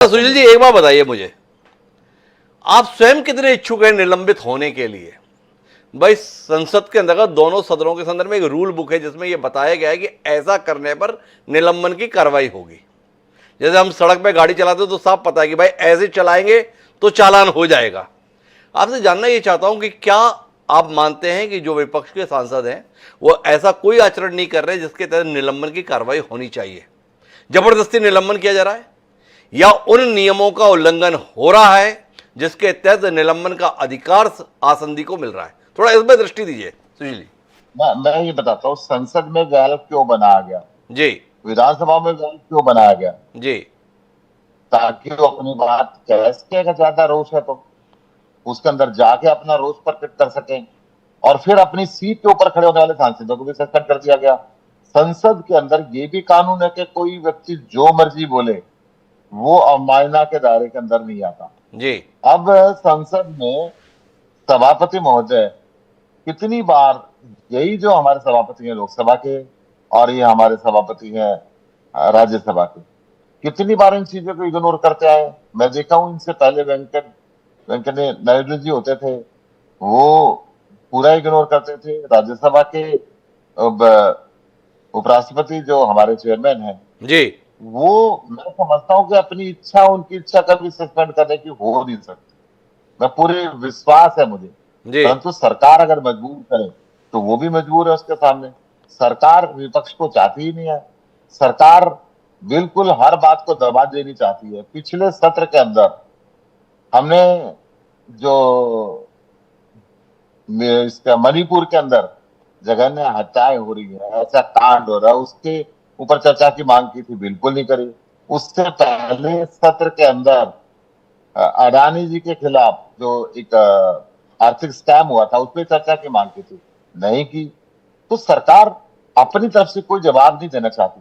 सुशील जी, एक बात बताइए मुझे, आप स्वयं कितने इच्छुक हैं निलंबित होने के लिए? भाई, संसद के अंतर्गत दोनों सदनों के संदर्भ में एक रूल बुक है जिसमें यह बताया गया है कि ऐसा करने पर निलंबन की कार्रवाई होगी। जैसे हम सड़क पे गाड़ी चलाते हो तो साफ पता है कि भाई ऐसे चलाएंगे तो चालान हो जाएगा। आपसे जानना ये चाहता हूं कि क्या आप मानते हैं कि जो विपक्ष के सांसद हैं वो ऐसा कोई आचरण नहीं कर रहे जिसके तहत निलंबन की कार्रवाई होनी चाहिए? जबरदस्ती निलंबन किया जा रहा है या उन नियमों का उल्लंघन हो रहा है जिसके तहत निलंबन का अधिकार आसंदी को मिल रहा है? थोड़ा इसमें दृष्टि दीजिए सुशील जी। मैं ये बताता हूँ, संसद में वैल क्यों बनाया गया, जी विधानसभा में वैल क्यों बनाया गया? जी ताकि वो अपनी बात कह सके। अगर ज्यादा रोष है तो उसके अंदर जाके अपना रोष प्रकट कर सकें। और फिर अपनी सीट के ऊपर खड़े होने वाले सांसदों को भी सस्पेंड कर दिया गया। संसद के अंदर ये भी कानून है कि कोई व्यक्ति जो मर्जी बोले वो अवमानना के दायरे के अंदर नहीं आता। जी अब संसद में सभापति महोदय कितनी बार, यही जो हमारे सभापति हैं लोकसभा के और ये हमारे सभापति हैं राज्यसभा के, कितनी बार इन चीजों को इग्नोर करते आए। मैं देखा हूं, इनसे पहले वेंकट नायडू जी होते थे, वो पूरा इग्नोर करते थे। राज्यसभा के उपराष्ट्रपति जो हमारे चेयरमैन हैं, जी वो मैं समझता हूं कि अपनी इच्छा, उनकी इच्छा कभी सस्पेंड करने की हो नहीं सकती। मैं पूरे विश्वास है मुझे। जी परंतु सरकार अगर मजबूर करे तो वो भी मजबूर है उसके सामने। सरकार विपक्ष को चाहती ही नहीं है। सरकार बिल्कुल हर बात को दबा देनी चाहती है। पिछले सत्र के अंदर हमने जो इसका मणिपुर के अंदर जघन्य हत्याएं हो रही है, ऐसा कांड हो रहा है, उसके ऊपर चर्चा की मांग की थी, बिल्कुल नहीं करी। उससे पहले सत्र के अंदर अडानी जी के खिलाफ जो एक आर्थिक स्कैम हुआ था, उस पर चर्चा की मांग की थी, नहीं की। तो सरकार अपनी तरफ से कोई जवाब नहीं देना चाहती।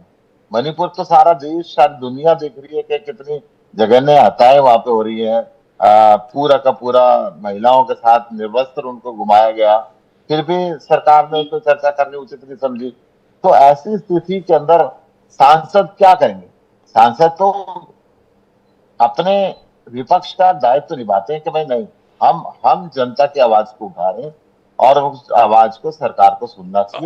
मणिपुर तो सारा देश, सारी दुनिया देख रही है कि कितनी जघन्य हत्याएं वहां पे हो रही है। पूरा का पूरा महिलाओं के साथ निर्वस्त्र उनको घुमाया गया, फिर भी सरकार ने उसको चर्चा करनी उचित नहीं समझी। तो ऐसी स्थिति के अंदर सांसद क्या करेंगे? सांसद तो अपने विपक्ष का दायित्व तो निभाते हैं कि भाई नहीं, हम जनता की आवाज को उठा रहे हैं और उस आवाज को सरकार को सुनना चाहिए।